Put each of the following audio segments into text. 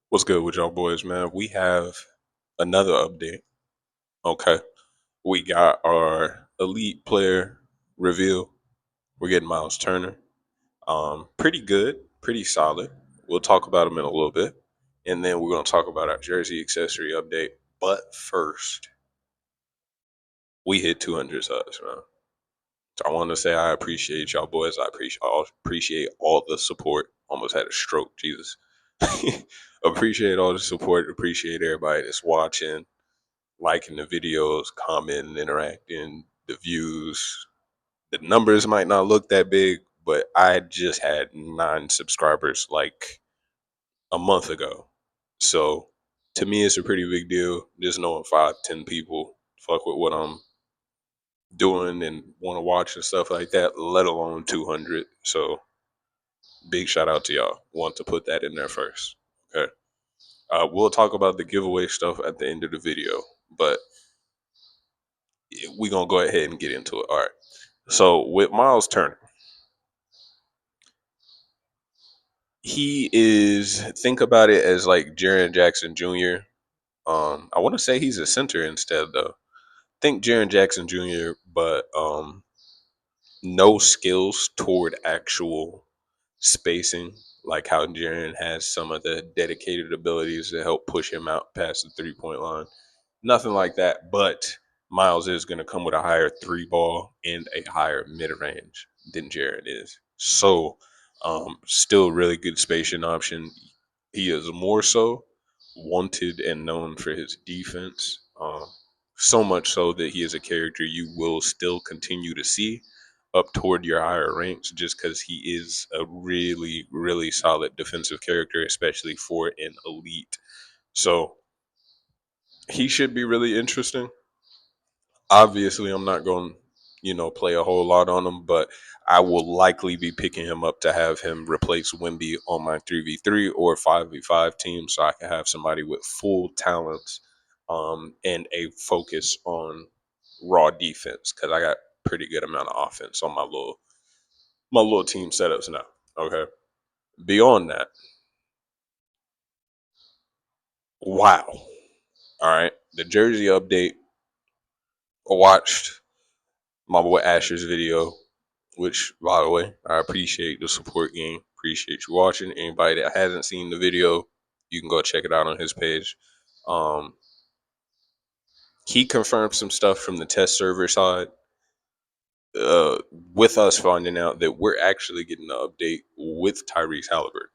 What's good with y'all boys, man? We have another update. Okay. We got our elite player reveal. We're getting Miles Turner. Pretty good, pretty solid. We'll talk about him in a little bit. And then we're gonna talk about our jersey accessory update. But first, we hit 200 subs, man. So I want to say I appreciate y'all boys. I appreciate all the support. Almost had a stroke, Jesus. Appreciate all the support. Appreciate everybody that's watching, liking the videos, commenting, interacting, the views. The numbers might not look that big, but I just had 9 subscribers like a month ago. So to me, it's a pretty big deal. Just knowing 5, 10 people fuck with what I'm doing and want to watch and stuff like that, let alone 200. So big shout out to y'all. Want to put that in there first. Okay. We'll talk about the giveaway stuff at the end of the video, but we're gonna go ahead and get into it. All right. So with Miles Turner, he is, think about it as like Jaren Jackson Jr. I want to say he's a center instead though. Think Jaren Jackson Jr. but no skills toward actual spacing, like how Jaren has some of the dedicated abilities to help push him out past the 3 point line. Nothing like that, but Miles is going to come with a higher three ball and a higher mid range than Jared is. So, still really good spacing option. He is more so wanted and known for his defense. So much so that he is a character you will still continue to see up toward your higher ranks just because he is a really, really solid defensive character, especially for an elite. So, he should be really interesting. Obviously, I'm not going to, play a whole lot on him, but I will likely be picking him up to have him replace Wimby on my 3v3 or 5v5 team so I can have somebody with full talents and a focus on raw defense because I got pretty good amount of offense on my little team setups now. Okay. Beyond that, wow. All right. The jersey update. I watched my boy Asher's video, which, by the way, I appreciate the support, gang. Appreciate you watching. Anybody that hasn't seen the video, you can go check it out on his page. Um, he confirmed some stuff from the test server side, with us finding out that we're actually getting an update with Tyrese Halliburton.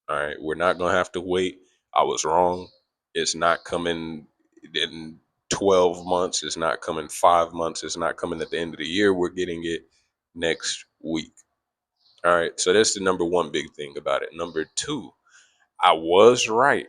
All right, we're not gonna have to wait. I was wrong. It's not coming in 12 months. It's not coming 5 months. It's not coming at the end of the year. We're getting it next week. All right, so that's the number one big thing about it. Number two, I was right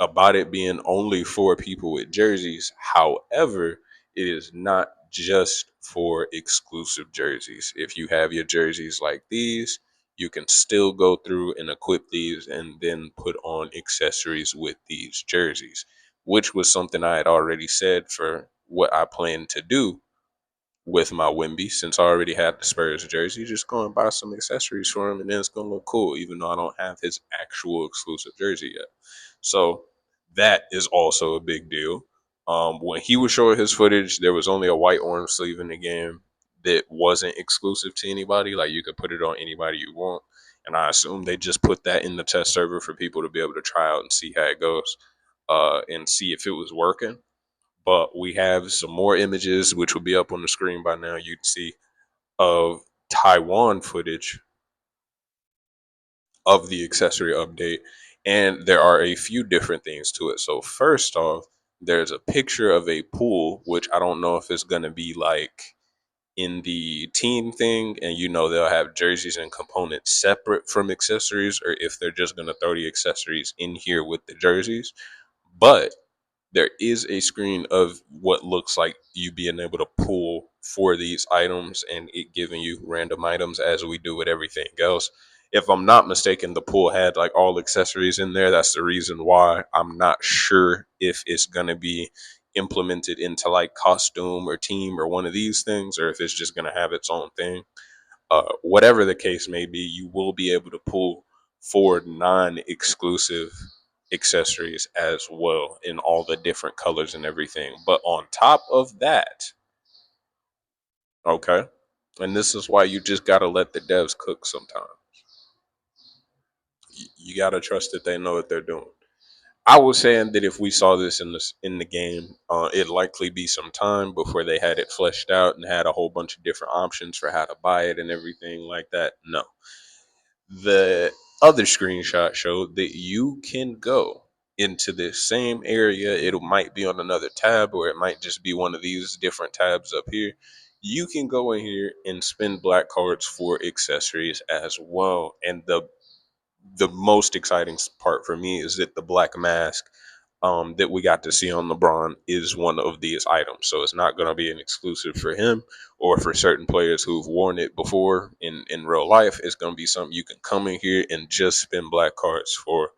about it being only for people with jerseys. However, it is not just for exclusive jerseys. If you have your jerseys like these, you can still go through and equip these and then put on accessories with these jerseys, which was something I had already said for what I plan to do with my Wimby, since I already had the Spurs jersey. Just go and buy some accessories for him, and then it's gonna look cool, even though I don't have his actual exclusive jersey yet. So that is also a big deal. When he was showing his footage, there was only a white orange sleeve in the game that wasn't exclusive to anybody. Like you could put it on anybody you want, and I assume they just put that in the test server for people to be able to try out and see how it goes, and see if it was working. But we have some more images, which will be up on the screen by now. You can see of Taiwan footage of the accessory update, and there are a few different things to it. So first off, there's a picture of a pool, which I don't know if it's gonna be like in the team thing, and they'll have jerseys and components separate from accessories, or if they're just gonna throw the accessories in here with the jerseys. But there is a screen of what looks like you being able to pull for these items and it giving you random items as we do with everything else. If I'm not mistaken, the pool had like all accessories in there. That's the reason why. I'm not sure if it's going to be implemented into like costume or team or one of these things, or if it's just going to have its own thing. Whatever the case may be, you will be able to pull for non exclusive accessories as well in all the different colors and everything. But on top of that, okay, and this is why you just gotta let the devs cook sometimes. You gotta trust that they know what they're doing. I was saying that if we saw this in the game, it'd likely be some time before they had it fleshed out and had a whole bunch of different options for how to buy it and everything like that. No, the other screenshot showed that you can go into this same area. It might be on another tab, or it might just be one of these different tabs up here. You can go in here and spend black cards for accessories as well. And the most exciting part for me is that the black mask that we got to see on LeBron is one of these items. So it's not going to be an exclusive for him or for certain players who've worn it before in real life. It's going to be something you can come in here and just spend black cards for.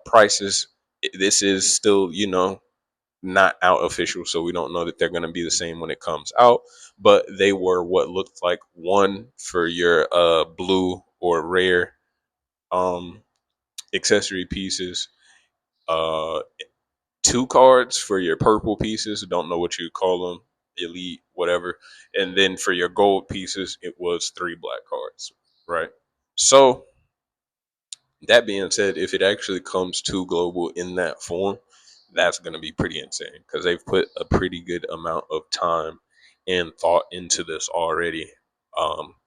Prices, this is still, not out official, so we don't know that they're going to be the same when it comes out, but they were what looked like one for your blue or rare um accessory pieces, uh two cards for your purple pieces, don't know what you call them, elite, whatever, and then for your gold pieces it was three black cards, right? So that being said, if it actually comes to global in that form, that's going to be pretty insane because they've put a pretty good amount of time and thought into this already,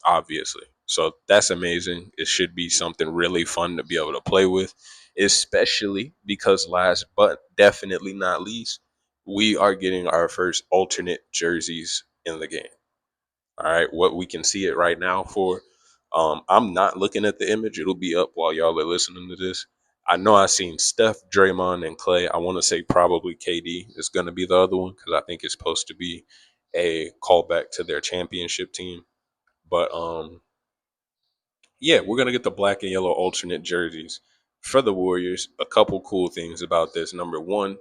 obviously. So that's amazing. It should be something really fun to be able to play with, especially because last but definitely not least, we are getting our first alternate jerseys in the game. All right, what we can see it right now for. I'm not looking at the image. It'll be up while y'all are listening to this. I know I seen Steph, Draymond, and Clay. I want to say probably KD is going to be the other one because I think it's supposed to be a callback to their championship team. But yeah, we're gonna get the black and yellow alternate jerseys for the Warriors. A couple cool things about this. Number one,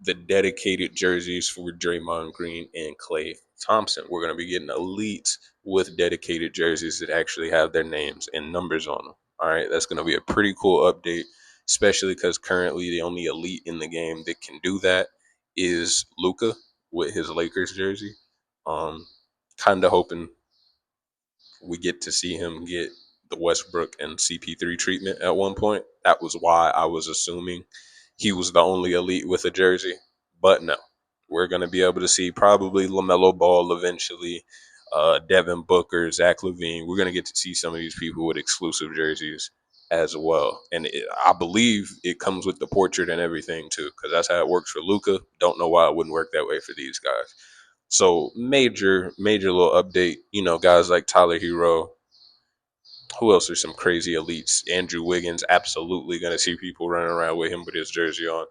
the dedicated jerseys for Draymond Green and Klay Thompson. We're going to be getting elites with dedicated jerseys that actually have their names and numbers on them. All right, that's going to be a pretty cool update, especially because currently the only elite in the game that can do that is Luka with his Lakers jersey. Um, kind of hoping we get to see him get the Westbrook and CP3 treatment at one point. That was why I was assuming he was the only elite with a jersey. But no, we're going to be able to see probably LaMelo Ball eventually, Devin Booker, Zach LaVine. We're going to get to see some of these people with exclusive jerseys as well. And I believe it comes with the portrait and everything too, because that's how it works for Luca. Don't know why it wouldn't work that way for these guys. So major little update. Guys like Tyler Hero. Who else are some crazy elites? Andrew Wiggins, absolutely going to see people running around with him with his jersey on.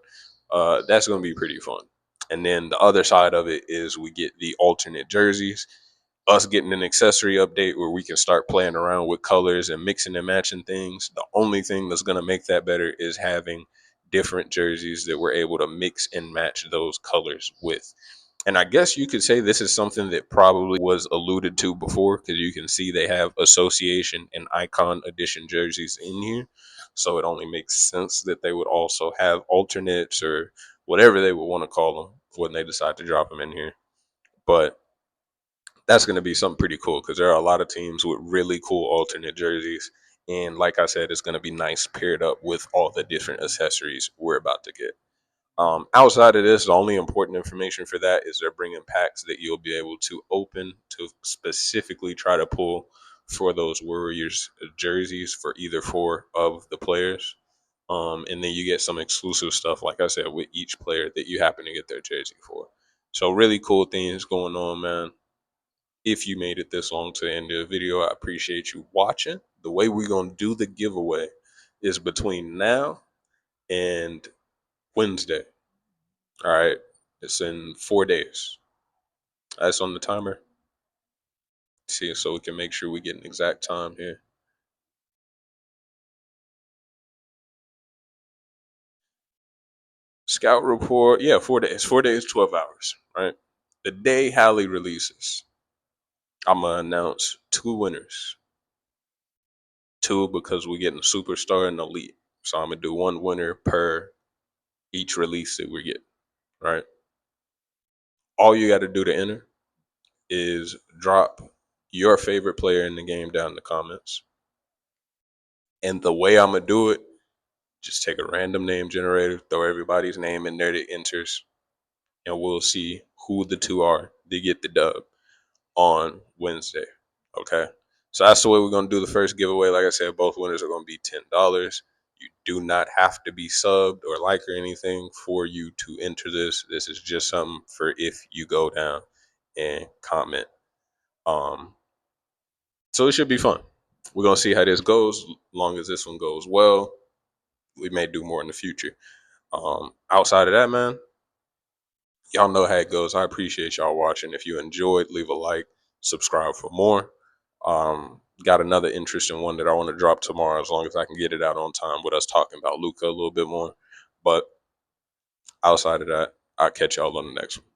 That's going to be pretty fun. And then the other side of it is we get the alternate jerseys, us getting an accessory update where we can start playing around with colors and mixing and matching things. The only thing that's going to make that better is having different jerseys that we're able to mix and match those colors with. And I guess you could say this is something that probably was alluded to before because you can see they have association and icon edition jerseys in here. So it only makes sense that they would also have alternates or whatever they would want to call them when they decide to drop them in here. But that's going to be something pretty cool because there are a lot of teams with really cool alternate jerseys. And like I said, it's going to be nice paired up with all the different accessories we're about to get. Outside of this, the only important information for that is they're bringing packs that you'll be able to open to specifically try to pull for those Warriors jerseys for either four of the players. And then you get some exclusive stuff, like I said, with each player that you happen to get their jersey for. So really cool things going on, man. If you made it this long to the end of the video, I appreciate you watching. The way we're going to do the giveaway is between now and Wednesday. All right. It's in 4 days. That's on the timer. See, so we can make sure we get an exact time here. Scout report. Yeah, 4 days. 4 days, 12 hours. Right. The day Hallie releases, I'm going to announce two winners. Two because we're getting superstar and elite. So I'm going to do one winner per each release that we get, right? All you got to do to enter is drop your favorite player in the game down in the comments. And the way I'm going to do it, just take a random name generator, throw everybody's name in there that enters, and we'll see who the two are that get the dub on Wednesday. Okay. So that's the way we're going to do the first giveaway. Like I said, both winners are going to be $10. You do not have to be subbed or like or anything for you to enter this. This is just something for if you go down and comment. So it should be fun. We're going to see how this goes. Long as this one goes well, we may do more in the future. Outside of that, man, y'all know how it goes. I appreciate y'all watching. If you enjoyed, leave a like, subscribe for more. Got another interesting one that I want to drop tomorrow, as long as I can get it out on time with us talking about Luka a little bit more. But outside of that, I'll catch y'all on the next one.